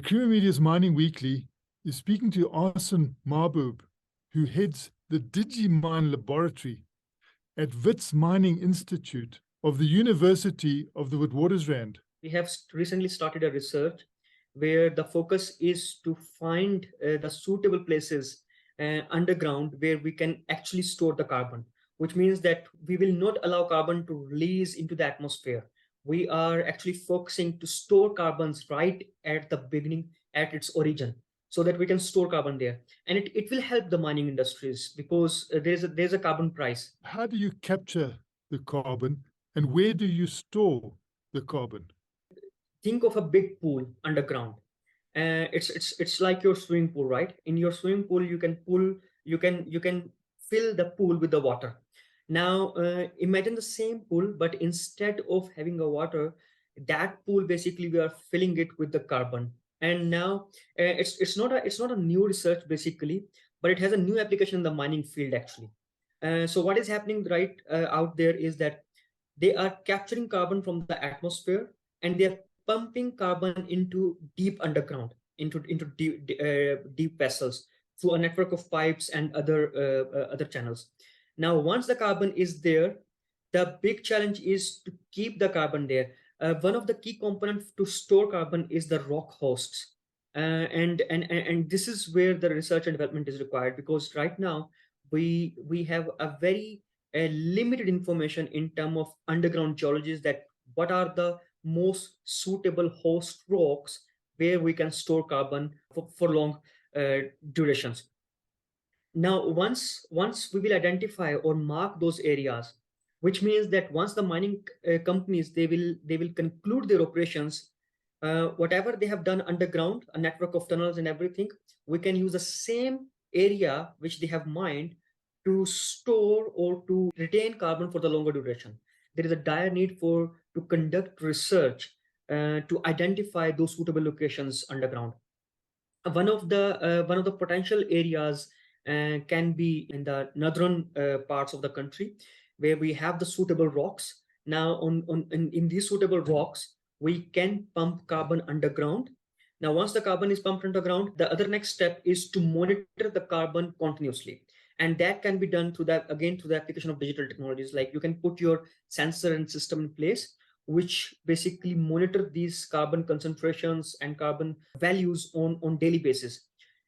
Creamer Media's Mining Weekly is speaking to Arsen Mahbub, who heads the DigiMine Laboratory at Wits Mining Institute of the University of the Witwatersrand. We have recently started a research where the focus is to find the suitable places underground where we can actually store the carbon, which means that we will not allow carbon to release into the atmosphere. We are actually focusing to store carbons right at the beginning, at its origin, so that we can store carbon there. And it will help the mining industries because there's a carbon price. How do you capture the carbon and where do you store the carbon? Think of a big pool underground. It's like your swimming pool, right? In your swimming pool, you can fill the pool with the water. Now imagine the same pool, but instead of having a water, that pool basically we are filling it with the carbon. And now it's not a new research basically, but it has a new application in the mining field actually. So what is happening right out there is that they are capturing carbon from the atmosphere and they are pumping carbon into deep underground, into deep vessels through a network of pipes and other channels. Now, once the carbon is there, the big challenge is to keep the carbon there. One of the key components to store carbon is the rock hosts. And this is where the research and development is required, because right now we have a very limited information in terms of underground geologies, that what are the most suitable host rocks where we can store carbon for long durations. Now, once we will identify or mark those areas, which means that once the mining companies they will conclude their operations, whatever they have done underground, a network of tunnels and everything, we can use the same area which they have mined to store or to retain carbon for the longer duration. There is a dire need to conduct research to identify those suitable locations underground. One of the potential areas can be in the northern parts of the country, where we have the suitable rocks. Now, in these suitable rocks, we can pump carbon underground. Now, once the carbon is pumped underground, the other next step is to monitor the carbon continuously. And that can be done through the application of digital technologies. Like you can put your sensor and system in place, which basically monitor these carbon concentrations and carbon values on daily basis.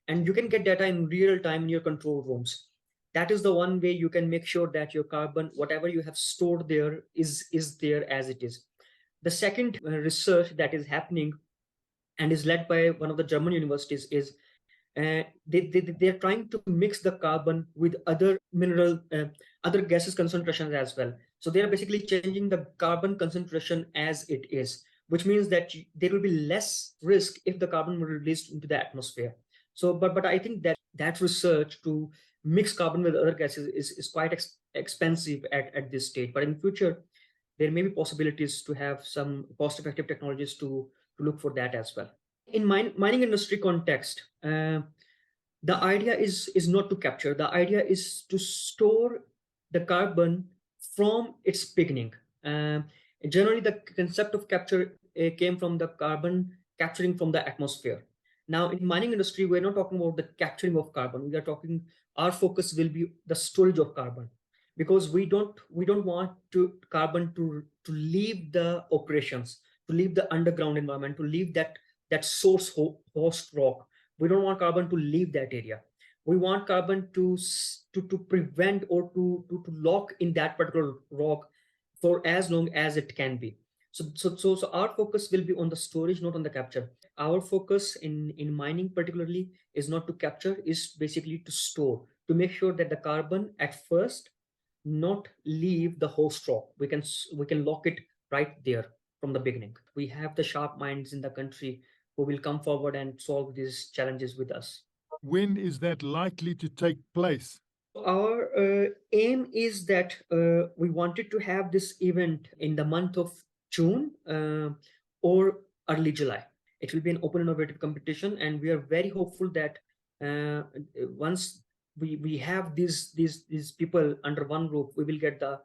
And you can get data in real time in your control rooms. That is the one way you can make sure that your carbon, whatever you have stored there, is there as it is. The second research that is happening and is led by one of the German universities is they're trying to mix the carbon with other mineral, other gases concentrations as well. So they're basically changing the carbon concentration as it is, which means that there will be less risk if the carbon will be released into the atmosphere. So, but I think that research to mix carbon with other gases is quite expensive at this stage. But in future, there may be possibilities to have some cost-effective technologies to look for that as well. In mining industry context, the idea is not to capture. The idea is to store the carbon from its beginning. Generally, the concept of capture came from the carbon capturing from the atmosphere. Now, in mining industry, we're not talking about the capturing of carbon. We are talking, our focus will be the storage of carbon, because we don't want carbon to leave the operations, to leave the underground environment, to leave that source host rock. We don't want carbon to leave that area. We want carbon to prevent or to lock in that particular rock for as long as it can be. So our focus will be on the storage, not on the capture. Our focus in mining particularly is not to capture, is basically to store, to make sure that the carbon at first not leave the host rock. We can lock it right there from the beginning. We have the sharp minds in the country who will come forward and solve these challenges with us. When is that likely to take place? Our aim is that we wanted to have this event in the month of June or early July. It will be an open innovative competition, and we are very hopeful that once we have these people under one roof, we will get the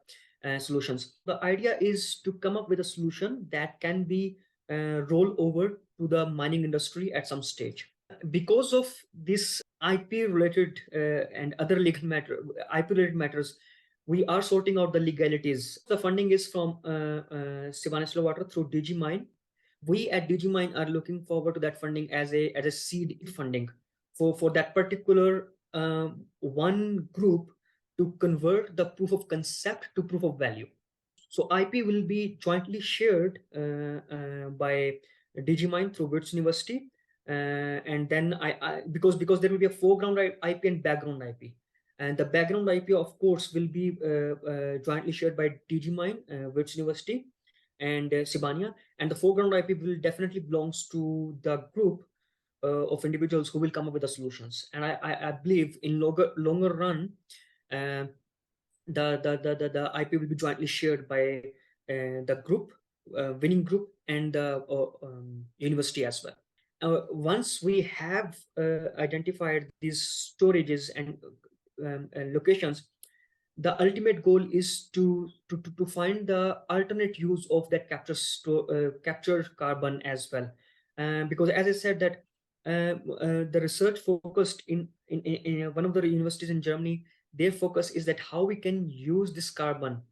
solutions. The idea is to come up with a solution that can be rolled over to the mining industry at some stage. Because of this IP related and other legal IP related matters, we are sorting out the legalities. The funding is from Sibanye-Stillwater through DigiMine. We at DigiMine are looking forward to that funding as a seed funding for that particular one group to convert the proof of concept to proof of value. So IP will be jointly shared by DigiMine through Wits University, and then because there will be a foreground IP and background IP, and the background IP of course will be jointly shared by DigiMine, Wits University, and Sibanye, and the foreground IP will definitely belongs to the group of individuals who will come up with the solutions. And I believe in longer run, the IP will be jointly shared by the group, winning group, and the university as well. Once we have identified these storages and locations, the ultimate goal is to find the alternate use of that capture carbon as well, because as I said that the research focused in one of the universities in Germany, their focus is that how we can use this carbon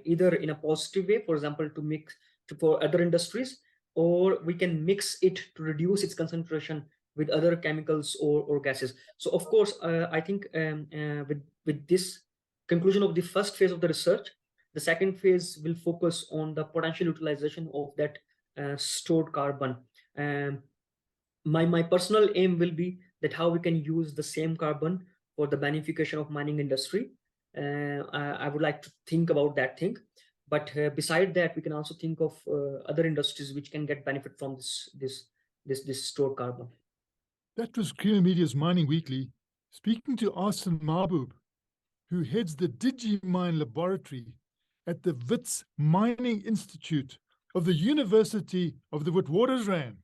either in a positive way, for example, to mix for other industries, or we can mix it to reduce its concentration with other chemicals or gases. So of course, I think with this conclusion of the first phase of the research, the second phase will focus on the potential utilization of that stored carbon. My personal aim will be that how we can use the same carbon for the benefication of mining industry. I would like to think about that thing, but beside that, we can also think of other industries which can get benefit from this stored carbon. That was Creamer Media's Mining Weekly, speaking to Arsene Mahbub, who heads the DigiMine laboratory at the Wits Mining Institute of the University of the Witwatersrand.